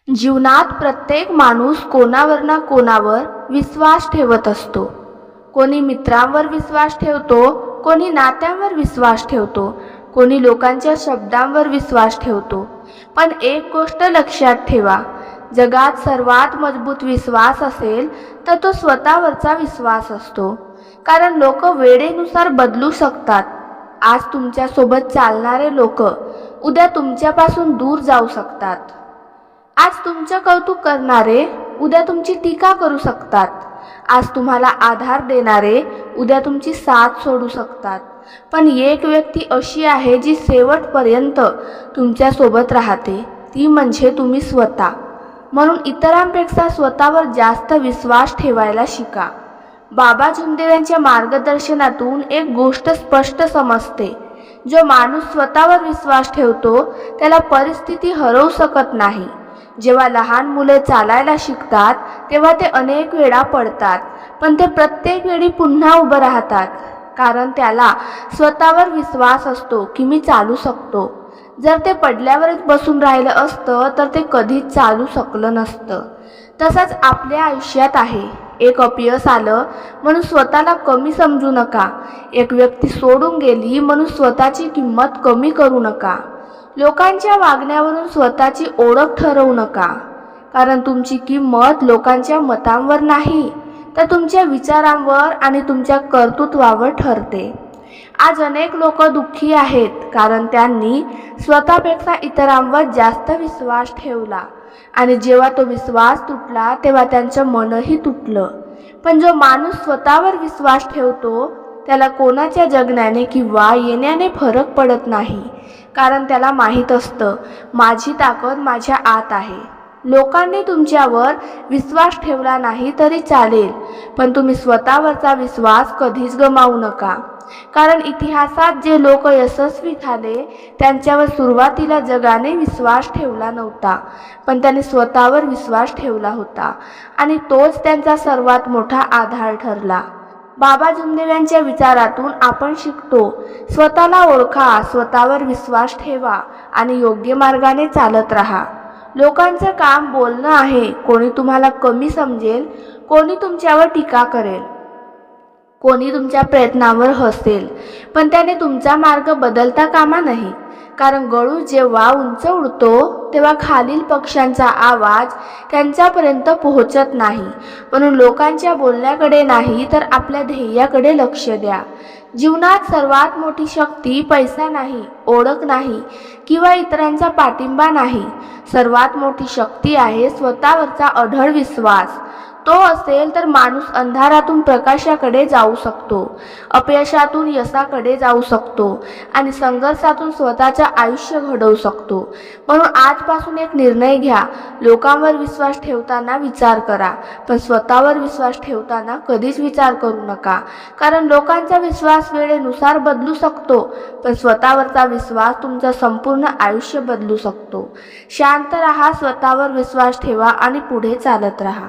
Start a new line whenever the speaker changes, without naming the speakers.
जीवनात प्रत्येक माणूस कोणावर ना कोणावर विश्वास ठेवत असतो. कोणी मित्रांवर विश्वास ठेवतो, कोणी नात्यांवर विश्वास ठेवतो, कोणी लोकांच्या शब्दांवर विश्वास ठेवतो. पण एक गोष्ट लक्षात ठेवा, जगात सर्वात मजबूत विश्वास असेल तर तो स्वतःवरचा विश्वास असतो. कारण लोक वेळेनुसार बदलू शकतात. आज तुमच्यासोबत चालणारे लोक उद्या तुमच्यापासून दूर जाऊ शकतात. आज तुमचं कौतुक करणारे उद्या तुमची टीका करू शकतात. आज तुम्हाला आधार देणारे उद्या तुमची साथ सोडू शकतात. पण एक व्यक्ती अशी आहे जी शेवटपर्यंत तुमच्या सोबत राहते, ती म्हणजे तुम्ही स्वतः. म्हणून इतरांपेक्षा स्वतःवर जास्त विश्वास ठेवायला शिका. बाबा जुमदेव यांच्या मार्गदर्शनातून एक गोष्ट स्पष्ट समजते, जो माणूस स्वतःवर विश्वास ठेवतो त्याला परिस्थिती हरवू शकत नाही. जेव्हा लहान मुले चालायला शिकतात तेव्हा ते अनेक वेळा पडतात, पण ते प्रत्येक वेळी पुन्हा उभं राहतात. कारण त्याला स्वतःवर विश्वास असतो की मी चालू शकतो. जर ते पडल्यावरच बसून राहिलं असतं तर ते कधीच चालू शकलं नसतं. तसंच आपल्या आयुष्यात आहे. एक अपयश आलं म्हणून स्वतःला कमी समजू नका. एक व्यक्ती सोडून गेली म्हणून स्वतःची किंमत कमी करू नका. लोकांच्या वागण्यावरून स्वतःची ओळख ठरवू नका. कारण तुमची किंमत लोकांच्या मतांवर नाही तर तुमच्या विचारांवर आणि तुमच्या कर्तृत्वावर ठरते. आज अनेक लोक दुःखी आहेत कारण त्यांनी स्वतःपेक्षा इतरांवर जास्त विश्वास ठेवला आणि जेव्हा तो विश्वास तुटला तेव्हा त्यांचं मनही तुटलं. पण जो माणूस स्वतःवर विश्वास ठेवतो त्याला कोणाच्या जगण्याने किंवा येण्याने फरक पडत नाही. कारण त्याला माहीत असतं, माझी ताकद माझ्या आत आहे. लोकांनी तुमच्यावर विश्वास ठेवला नाही तरी चालेल, पण तुम्ही स्वतःवरचा विश्वास कधीच गमावू नका. कारण इतिहासात जे लोक यशस्वी झाले त्यांच्यावर सुरुवातीला जगाने विश्वास ठेवला नव्हता, पण त्यांनी स्वतःवर विश्वास ठेवला होता आणि तोच त्यांचा सर्वात मोठा आधार ठरला. बाबा जुमदेव यांच्या विचारातून आपण शिकतो, स्वतःला ओळखा, स्वतःवर विश्वास ठेवा आणि योग्य मार्गाने चालत राहा. लोकांचं काम बोलणं आहे. कोणी तुम्हाला कमी समजेल, कोणी तुमच्यावर टीका करेल, कोणी तुमच्या प्रयत्नांवर हसेल, पण त्याने तुमचा मार्ग बदलता कामा नाही. कारण गळू जेव्हा उंच उडतो तेव्हा खालील पक्ष्यांचा आवाज त्यांच्यापर्यंत पोहोचत नाही. म्हणून लोकांच्या बोलण्याकडे नाही तर आपल्या ध्येयाकडे लक्ष द्या. जीवनात सर्वात मोठी शक्ती पैसा नाही, ओळख नाही किंवा इतरांचा पाठिंबा नाही. सर्वात मोठी शक्ती आहे स्वतःवरचा अढळ विश्वास. तो असेल तर माणूस अंधारातून प्रकाशाकडे जाऊ शकतो, अपयशातून यशाकडे जाऊ शकतो आणि संघर्षातून स्वतःचं आयुष्य घडवू शकतो. म्हणून आजपासून एक निर्णय घ्या. लोकांवर विश्वास ठेवताना विचार करा, पण स्वतःवर विश्वास ठेवताना कधीच विचार करू नका. कारण लोकांचा विश्वास वेळेनुसार बदलू शकतो, पण स्वतःवरचा विश्वास तुमचं संपूर्ण आयुष्य बदलू शकतो. शांत राहा, स्वतःवर विश्वास ठेवा आणि पुढे चालत राहा.